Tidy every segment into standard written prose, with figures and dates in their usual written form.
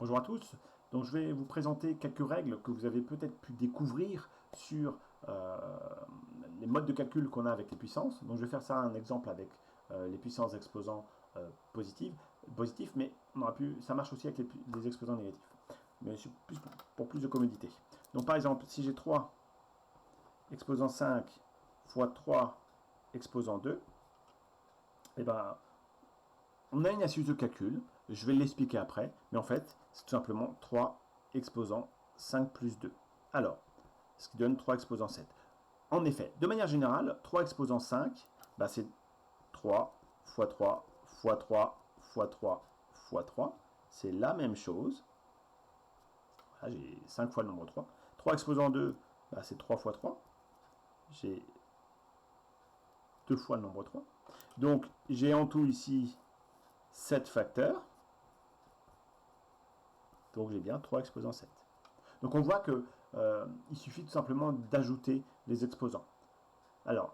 Bonjour à tous, donc je vais vous présenter quelques règles que vous avez peut-être pu découvrir sur les modes de calcul qu'on a avec les puissances. Donc je vais faire ça un exemple avec les puissances exposants positifs, mais ça marche aussi avec les exposants négatifs, mais pour plus de commodité. Donc par exemple, si j'ai 3 exposant 5 fois 3 exposant 2, et ben on a une astuce de calcul, je vais l'expliquer après, mais en fait, c'est tout simplement 3 exposant 5 plus 2. Alors, ce qui donne 3 exposant 7. En effet, de manière générale, 3 exposant 5, bah c'est 3 fois 3 fois 3 fois 3 fois 3. C'est la même chose. Voilà, j'ai 5 fois le nombre 3. 3 exposant 2, bah c'est 3 fois 3. J'ai 2 fois le nombre 3. Donc, j'ai en tout ici 7 facteurs. Donc j'ai bien 3 exposant 7. Donc on voit que il suffit tout simplement d'ajouter les exposants. Alors,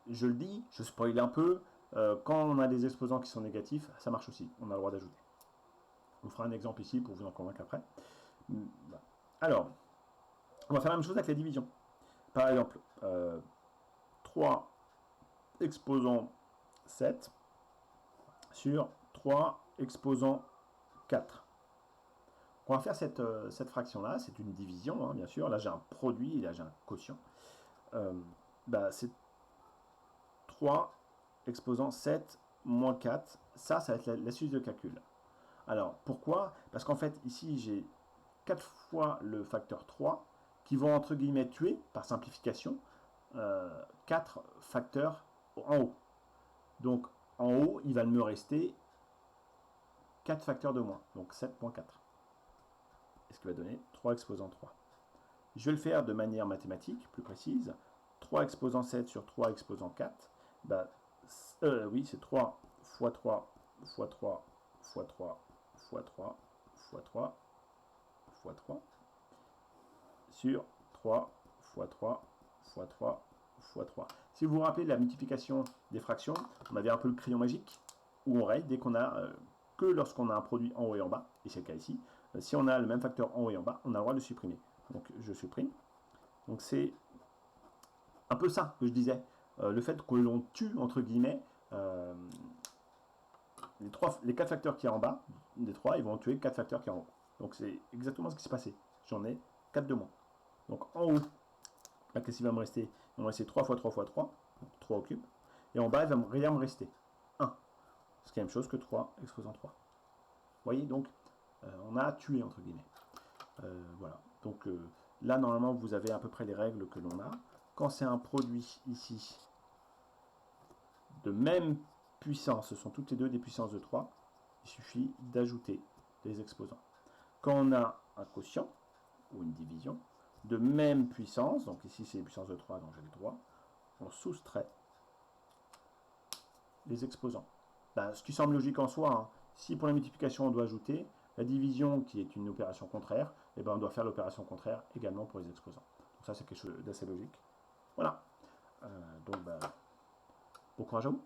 je le dis, je spoil un peu, quand on a des exposants qui sont négatifs, ça marche aussi, on a le droit d'ajouter. On fera un exemple ici pour vous en convaincre après. Alors, on va faire la même chose avec la division. Par exemple, 3 exposant 7 sur 3 exposant 4. On va faire cette fraction-là, c'est une division, hein, bien sûr. Là, j'ai un produit, et là, j'ai un quotient. C'est 3 exposant 7 moins 4. Ça va être la suite de calcul. Alors, pourquoi? Parce qu'en fait, ici, j'ai 4 fois le facteur 3 qui vont, entre guillemets, tuer, par simplification, 4 facteurs en haut. Donc, en haut, il va me rester 4 facteurs de moins. Donc, 7 moins 4. Et ce qui va donner 3 exposant 3. Je vais le faire de manière mathématique, plus précise. 3 exposant 7 sur 3 exposant 4. Oui, c'est 3 fois 3 fois 3 fois 3 fois 3 fois 3 fois 3 sur 3 fois 3 fois 3 fois 3. Si vous vous rappelez la multiplication des fractions, on avait un peu le crayon magique, où on raye dès qu'on a que lorsqu'on a un produit en haut et en bas, et c'est le cas ici. Si on a le même facteur en haut et en bas, on a le droit de le supprimer. Donc je supprime. Donc c'est un peu ça que je disais. Le fait que l'on tue, entre guillemets, les 4 facteurs qui sont en bas, des 3, ils vont tuer 4 facteurs qui sont en haut. Donc c'est exactement ce qui s'est passé. J'en ai 4 de moins. Donc en haut, là, qu'est-ce qu'il va me rester? Il va me rester 3 fois 3 fois 3, 3 au cube. Et en bas, il va rien me rester 1. C'est la même chose que 3 exposant 3. Vous voyez, donc, on a tué, entre guillemets. Voilà. Donc là, normalement, vous avez à peu près les règles que l'on a. Quand c'est un produit ici de même puissance, ce sont toutes les deux des puissances de 3, il suffit d'ajouter les exposants. Quand on a un quotient, ou une division, de même puissance, donc ici c'est les puissances de 3, donc j'ai le droit, on soustrait les exposants. Ce qui semble logique en soi, hein. Si pour la multiplication on doit ajouter, la division qui est une opération contraire, on doit faire l'opération contraire également pour les exposants. Donc ça c'est quelque chose d'assez logique. Voilà. Donc bon courage à vous.